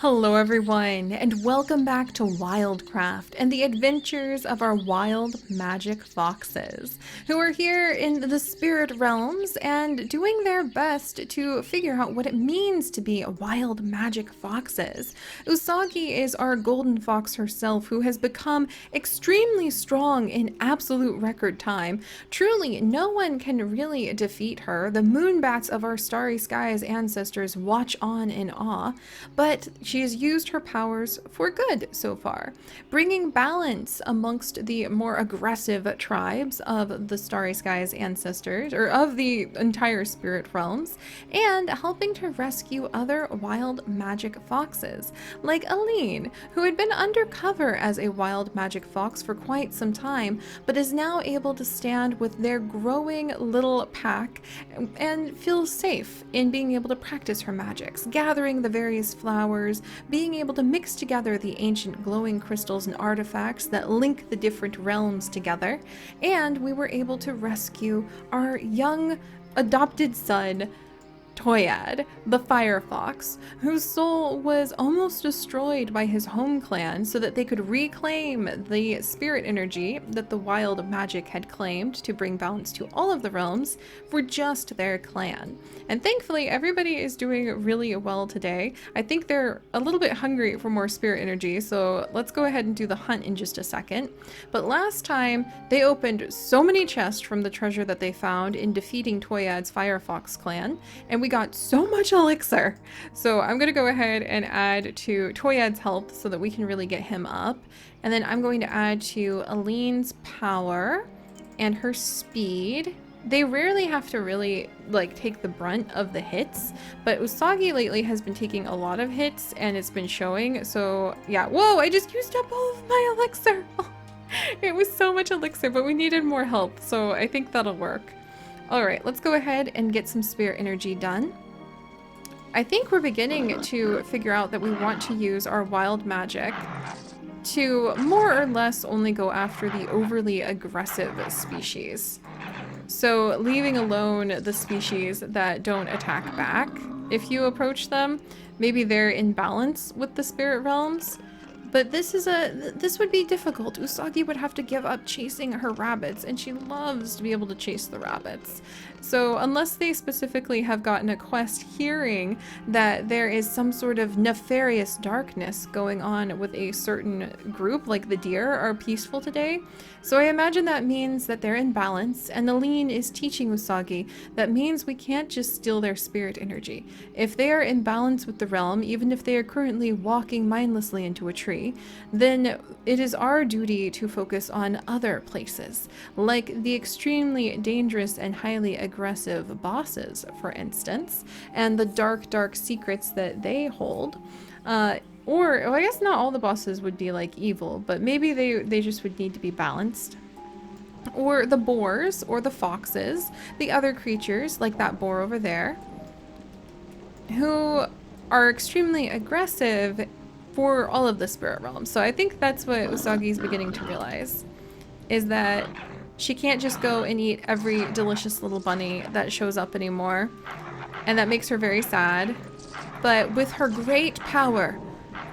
Hello everyone, and welcome back to WildCraft and the adventures of our wild magic foxes, who are here in the spirit realms and doing their best to figure out what it means to be wild magic foxes. Usagi is our golden fox herself, who has become extremely strong in absolute record time. Truly, no one can really defeat her. The moonbats of our starry skies ancestors watch on in awe, but she has used her powers for good so far, bringing balance amongst the more aggressive tribes of the Starry Skies ancestors, or of the entire spirit realms, and helping to rescue other wild magic foxes, like Aline, who had been undercover as a wild magic fox for quite some time, but is now able to stand with their growing little pack and feel safe in being able to practice her magics, gathering the various flowers, being able to mix together the ancient glowing crystals and artifacts that link the different realms together, and we were able to rescue our young adopted son, Toyad, the fire fox, whose soul was almost destroyed by his home clan so that they could reclaim the spirit energy that the wild magic had claimed to bring balance to all of the realms for just their clan. And thankfully, everybody is doing really well today. I think they're a little bit hungry for more spirit energy, so let's go ahead and do the hunt in just a second. But last time, they opened so many chests from the treasure that they found in defeating Toyad's Firefox clan, and we got so much elixir. So I'm going to go ahead and add to Toyad's health so that we can really get him up. And then I'm going to add to Aline's power and her speed. They rarely have to really take the brunt of the hits, but Usagi lately has been taking a lot of hits and it's been showing. So yeah, whoa, I just used up all of my elixir. It was so much elixir, but we needed more health, so I think that'll work. All right, let's go ahead and get some spirit energy done. I think we're beginning to figure out that we want to use our wild magic to more or less only go after the overly aggressive species. So leaving alone the species that don't attack back. If you approach them, maybe they're in balance with the spirit realms. But this would be difficult. Usagi would have to give up chasing her rabbits, and she loves to be able to chase the rabbits. So unless they specifically have gotten a quest hearing that there is some sort of nefarious darkness going on with a certain group, like the deer are peaceful today. So I imagine that means that they're in balance, and Aline is teaching Usagi that means we can't just steal their spirit energy. If they are in balance with the realm, even if they are currently walking mindlessly into a tree, then it is our duty to focus on other places, like the extremely dangerous and highly aggressive bosses, for instance, and the dark secrets that they hold. Or, well, I guess not all the bosses would be like evil, but maybe they just would need to be balanced. Or the boars, or the foxes, the other creatures, like that boar over there, who are extremely aggressive for all of the spirit realms. So I think that's what Usagi's beginning to realize, is that she can't just go and eat every delicious little bunny that shows up anymore, and that makes her very sad. But with her great power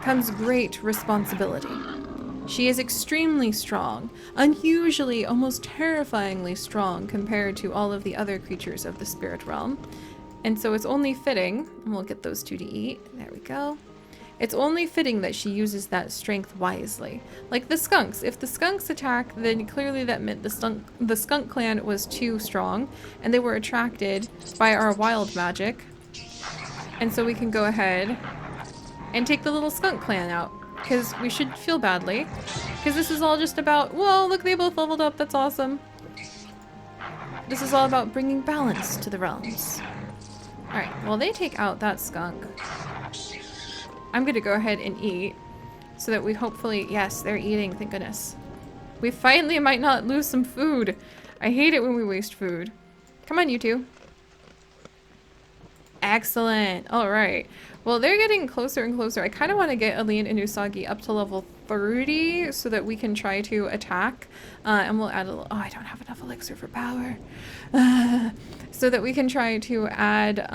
comes great responsibility. She is extremely strong, unusually, almost terrifyingly strong compared to all of the other creatures of the spirit realm. And so it's only fitting, and we'll get those two to eat. There we go. It's only fitting that she uses that strength wisely. Like the skunks. If the skunks attack, then clearly that meant the skunk clan was too strong, and they were attracted by our wild magic. And so we can go ahead and take the little skunk clan out, because we should feel badly. Because this is all just about, whoa, look, they both leveled up, that's awesome. This is all about bringing balance to the realms. Alright, well, they take out that skunk. I'm gonna go ahead and eat, so that we hopefully, yes, they're eating, thank goodness. We finally might not lose some food. I hate it when we waste food. Come on, you two. Excellent. All right. Well, they're getting closer and closer. I kind of want to get Aline and Usagi up to level 30 so that we can try to attack. And we'll add a little... Oh, I don't have enough elixir for power. So that we can try to add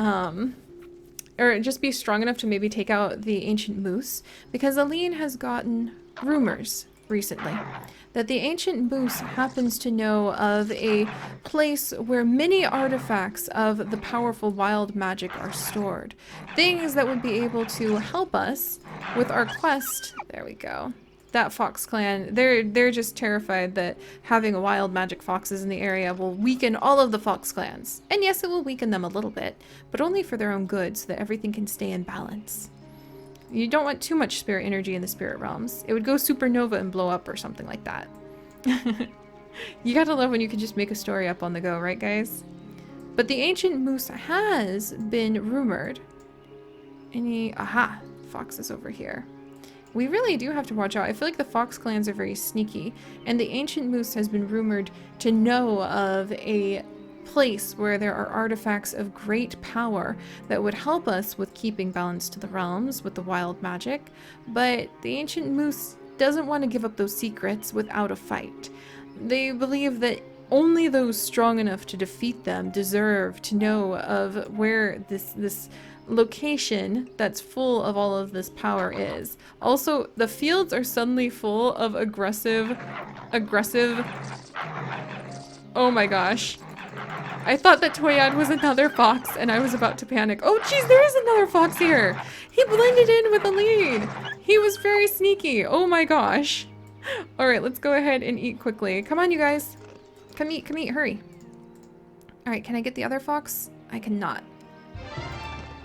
or just be strong enough to maybe take out the ancient moose, because Aline has gotten rumors recently that the ancient moose happens to know of a place where many artifacts of the powerful wild magic are stored. Things that would be able to help us with our quest. There we go. That fox clan, they're just terrified that having wild magic foxes in the area will weaken all of the fox clans. And yes, it will weaken them a little bit, but only for their own good, so that everything can stay in balance. You don't want too much spirit energy in the spirit realms. It would go supernova and blow up or something like that. You gotta love when you can just make a story up on the go, right guys? But the ancient moose has been rumored. Aha, fox is over here. We really do have to watch out. I feel like the fox clans are very sneaky, and the ancient moose has been rumored to know of a place where there are artifacts of great power that would help us with keeping balance to the realms with the wild magic, but the ancient moose doesn't want to give up those secrets without a fight. They believe that only those strong enough to defeat them deserve to know of where this location that's full of all of this power is. Also, the fields are suddenly full of aggressive... Oh my gosh. I thought that Toyad was another fox and I was about to panic. Oh geez, there is another fox here. He blended in with Aline. He was very sneaky. Oh my gosh. All right, let's go ahead and eat quickly. Come on, you guys. Come eat, hurry. All right, can I get the other fox? I cannot.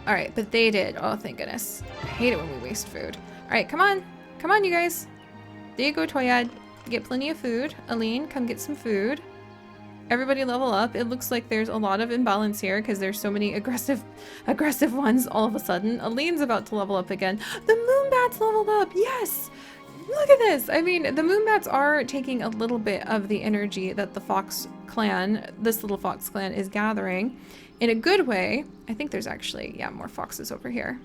All right, but they did. Oh, thank goodness. I hate it when we waste food. All right, come on. Come on, you guys. There you go, Toyad. Get plenty of food. Aline, come get some food. Everybody level up. It looks like there's a lot of imbalance here because there's so many aggressive ones all of a sudden. Aline's about to level up again. The moonbats leveled up. Yes. Look at this. I mean, the moonbats are taking a little bit of the energy that the fox clan, this little fox clan, is gathering in a good way. I think there's actually, yeah, more foxes over here.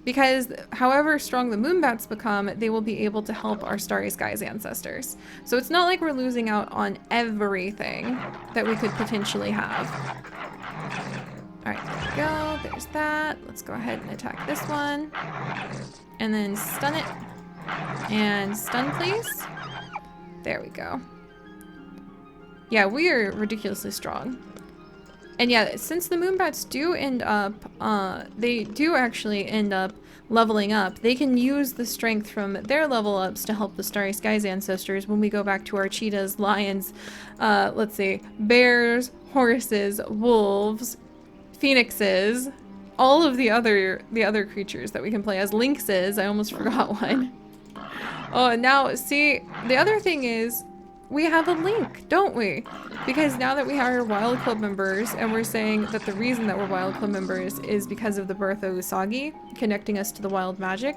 Because however strong the moonbats become, they will be able to help our Starry Skies ancestors. So it's not like we're losing out on everything that we could potentially have. All right, there we go. There's that. Let's go ahead and attack this one. And then stun it. And stun, please. There we go. Yeah, we are ridiculously strong. And yeah, since the moonbats do end up, they do actually end up leveling up, they can use the strength from their level ups to help the Starry Skies ancestors when we go back to our cheetahs, lions, let's see, bears, horses, wolves, phoenixes, all of the other creatures that we can play as. Lynxes, I almost forgot one. Oh, now, see, the other thing is, we have a link, don't we? Because now that we are Wild Club members, and we're saying that the reason that we're Wild Club members is because of the birth of Usagi, connecting us to the wild magic,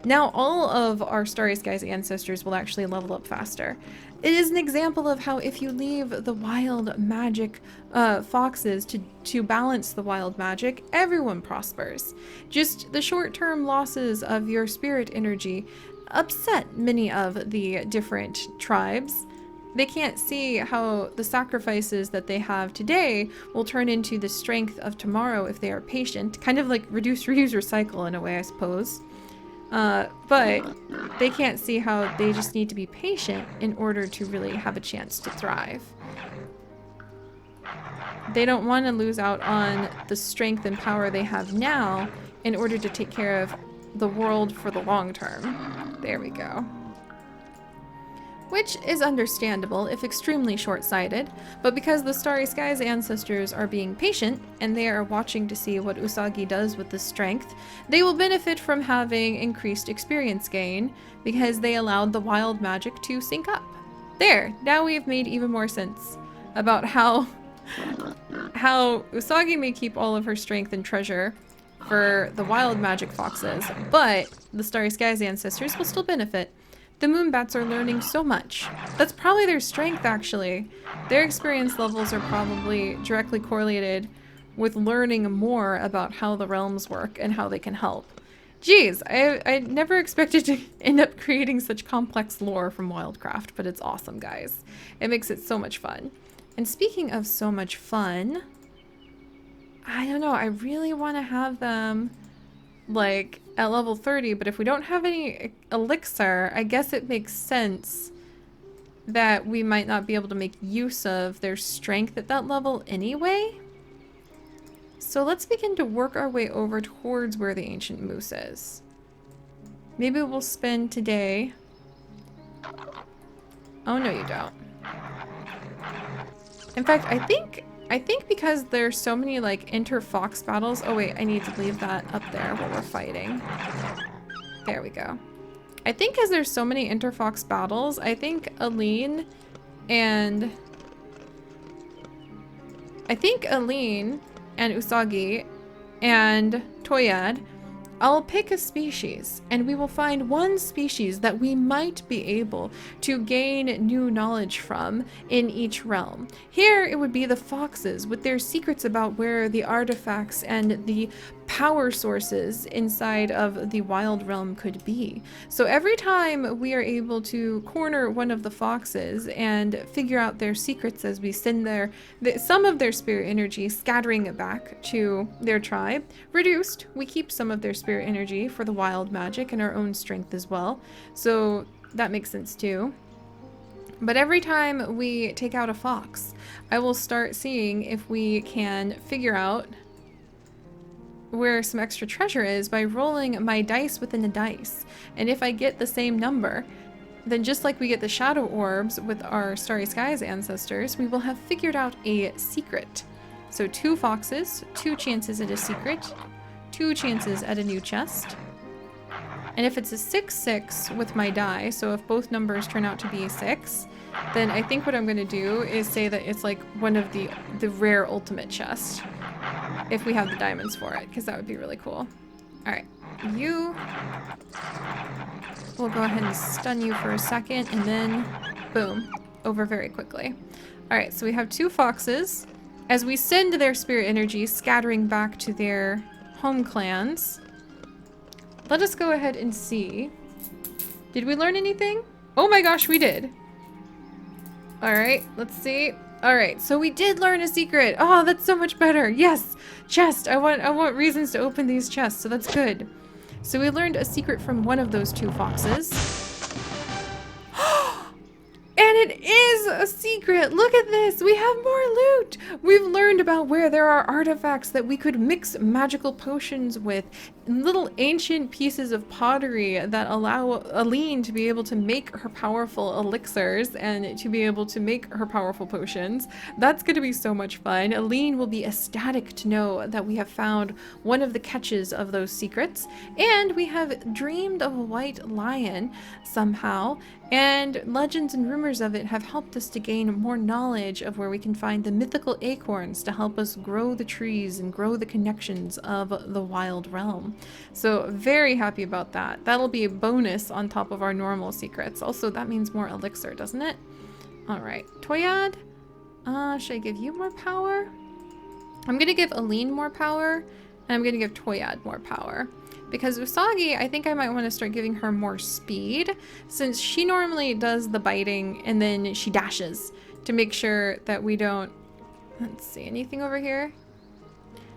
now all of our Starry Skies ancestors will actually level up faster. It is an example of how if you leave the wild magic foxes to balance the wild magic, everyone prospers. Just the short-term losses of your spirit energy upset many of the different tribes. They can't see how the sacrifices that they have today will turn into the strength of tomorrow if they are patient. Kind of like reduce, reuse, recycle in a way, I suppose. But they can't see how they just need to be patient in order to really have a chance to thrive. They don't want to lose out on the strength and power they have now in order to take care of the world for the long term. There we go. Which is understandable if extremely short-sighted, but because the Starry Skies ancestors are being patient and they are watching to see what Usagi does with this strength, they will benefit from having increased experience gain because they allowed the wild magic to sync up. There, now we've made even more sense about how Usagi may keep all of her strength and treasure for the wild magic foxes, but the Starry Skies ancestors will still benefit. The moonbats are learning so much. That's probably their strength, actually. Their experience levels are probably directly correlated with learning more about how the realms work and how they can help. Geez, I never expected to end up creating such complex lore from WildCraft, but it's awesome, guys. It makes it so much fun. And speaking of so much fun, I don't know. I really want to have them like at level 30, but if we don't have any elixir, I guess it makes sense that we might not be able to make use of their strength at that level anyway. So let's begin to work our way over towards where the ancient moose is. Maybe we'll spend today... Oh, no you don't. In fact, I think because there's so many like inter-fox battles... Oh wait, I need to leave that up there while we're fighting. There we go. I think because there's so many inter-fox battles, I think Aline and Usagi and Toyad, I'll pick a species, and we will find one species that we might be able to gain new knowledge from in each realm. Here, it would be the foxes, with their secrets about where the artifacts and the power sources inside of the wild realm could be. So every time we are able to corner one of the foxes and figure out their secrets as we send some of their spirit energy scattering it back to their tribe, reduced, we keep some of their spirit energy for the wild magic and our own strength as well. So that makes sense too. But every time we take out a fox, I will start seeing if we can figure out where some extra treasure is by rolling my dice within a dice. And if I get the same number, then just like we get the shadow orbs with our Starry Skies ancestors, we will have figured out a secret. So 2 foxes, 2 chances at a secret, 2 chances at a new chest. And if it's a 6-6 with my die, so if both numbers turn out to be a 6, then I think what I'm going to do is say that it's like one of the rare ultimate chests. If we have the diamonds for it, because that would be really cool. Alright, we'll go ahead and stun you for a second, and then boom, over very quickly. Alright, so we have 2 foxes. As we send their spirit energy scattering back to their home clans, let us go ahead and see. Did we learn anything? Oh my gosh, we did. Alright, let's see. Alright, so we did learn a secret. Oh, that's so much better. Yes, chest. I want reasons to open these chests, so that's good. So we learned a secret from one of those 2 foxes. And it is a secret! Look at this! We have more loot! We've learned about where there are artifacts that we could mix magical potions with. Little ancient pieces of pottery that allow Aline to be able to make her powerful elixirs and to be able to make her powerful potions. That's going to be so much fun. Aline will be ecstatic to know that we have found one of the catches of those secrets. And we have dreamed of a white lion somehow. And legends and rumors of it have helped us to gain more knowledge of where we can find the mythical acorns to help us grow the trees and grow the connections of the wild realm. So very happy about that. That'll be a bonus on top of our normal secrets. Also, that means more elixir, doesn't it? All right, Toyad, should I give you more power? I'm gonna give Aline more power, and I'm gonna give Toyad more power. Because Usagi, I think I might want to start giving her more speed, since she normally does the biting and then she dashes to make sure that we don't... Let's see, anything over here?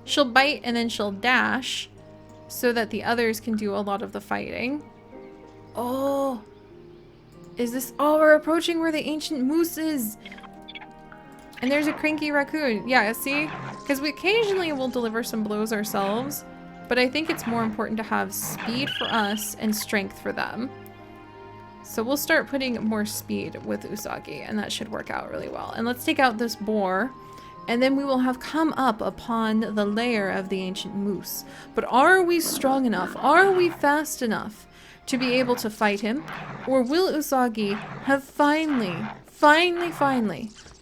She'll bite and then she'll dash so that the others can do a lot of the fighting. Oh! Is this... Oh, we're approaching where the ancient moose is! And there's a cranky raccoon. Yeah, see? Because we occasionally will deliver some blows ourselves. But I think it's more important to have speed for us and strength for them. So we'll start putting more speed with Usagi, and that should work out really well. And let's take out this boar, and then we will have come up upon the lair of the ancient moose. But are we strong enough? Are we fast enough to be able to fight him? Or will Usagi have finally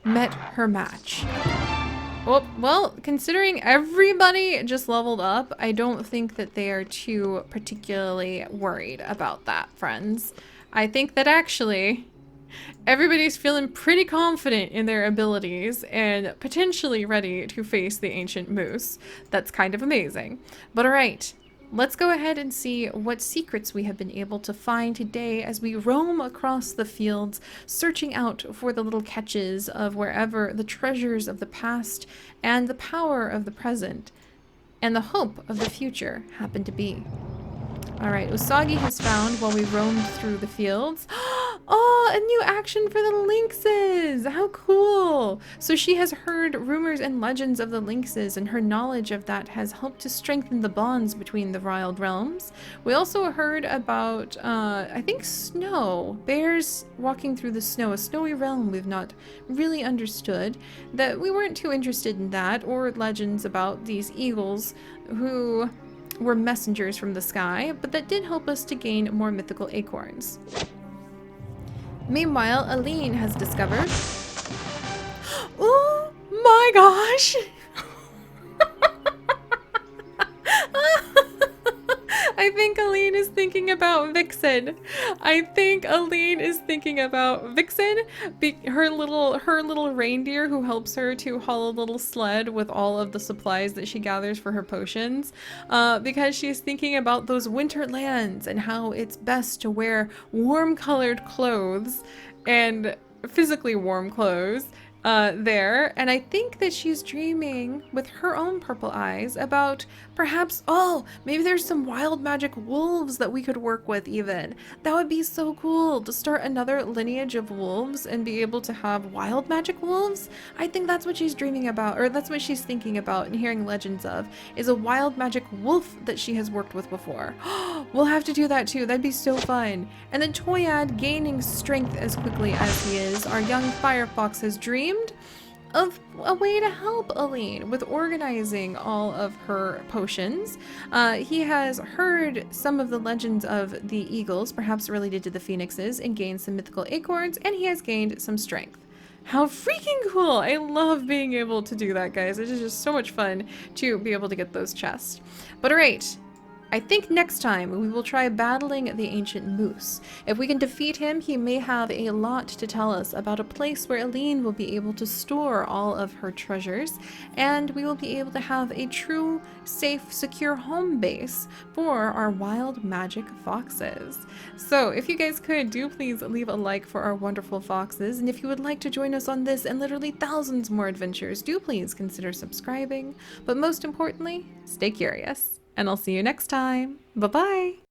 met her match? Oh, well, considering everybody just leveled up, I don't think that they are too particularly worried about that, friends. I think that actually everybody's feeling pretty confident in their abilities and potentially ready to face the ancient moose. That's kind of amazing. But all right, let's go ahead and see what secrets we have been able to find today as we roam across the fields, searching out for the little catches of wherever the treasures of the past and the power of the present and the hope of the future happened to be. All right, Usagi has found while we roamed through the fields. Oh, a new action for the lynxes! How cool! So she has heard rumors and legends of the lynxes, and her knowledge of that has helped to strengthen the bonds between the wild realms. We also heard about, I think, snow. Bears walking through the snow, a snowy realm we've not really understood. That we weren't too interested in that, or legends about these eagles who were messengers from the sky, but that did help us to gain more mythical acorns. Meanwhile, Aline has discovered... Oh my gosh! I think Aline is thinking about Vixen. I think Aline is thinking about Vixen, her little reindeer who helps her to haul a little sled with all of the supplies that she gathers for her potions, because she's thinking about those winter lands and how it's best to wear warm colored clothes and physically warm clothes there, and I think that she's dreaming with her own purple eyes about perhaps, oh, maybe there's some wild magic wolves that we could work with even. That would be so cool to start another lineage of wolves and be able to have wild magic wolves. I think that's what she's dreaming about, or that's what she's thinking about and hearing legends of, is a wild magic wolf that she has worked with before. We'll have to do that too. That'd be so fun. And then Toyad gaining strength as quickly as he is, our young firefox has dreamed of a way to help Aline with organizing all of her potions. He has heard some of the legends of the eagles, perhaps related to the phoenixes, and gained some mythical acorns, and he has gained some strength. How freaking cool! I love being able to do that, guys. It is just so much fun to be able to get those chests. But alright, I think next time we will try battling the ancient moose. If we can defeat him, he may have a lot to tell us about a place where Aline will be able to store all of her treasures, and we will be able to have a true, safe, secure home base for our wild magic foxes. So if you guys could, do please leave a like for our wonderful foxes, and if you would like to join us on this and literally thousands more adventures, do please consider subscribing. But most importantly, stay curious. And I'll see you next time. Bye-bye!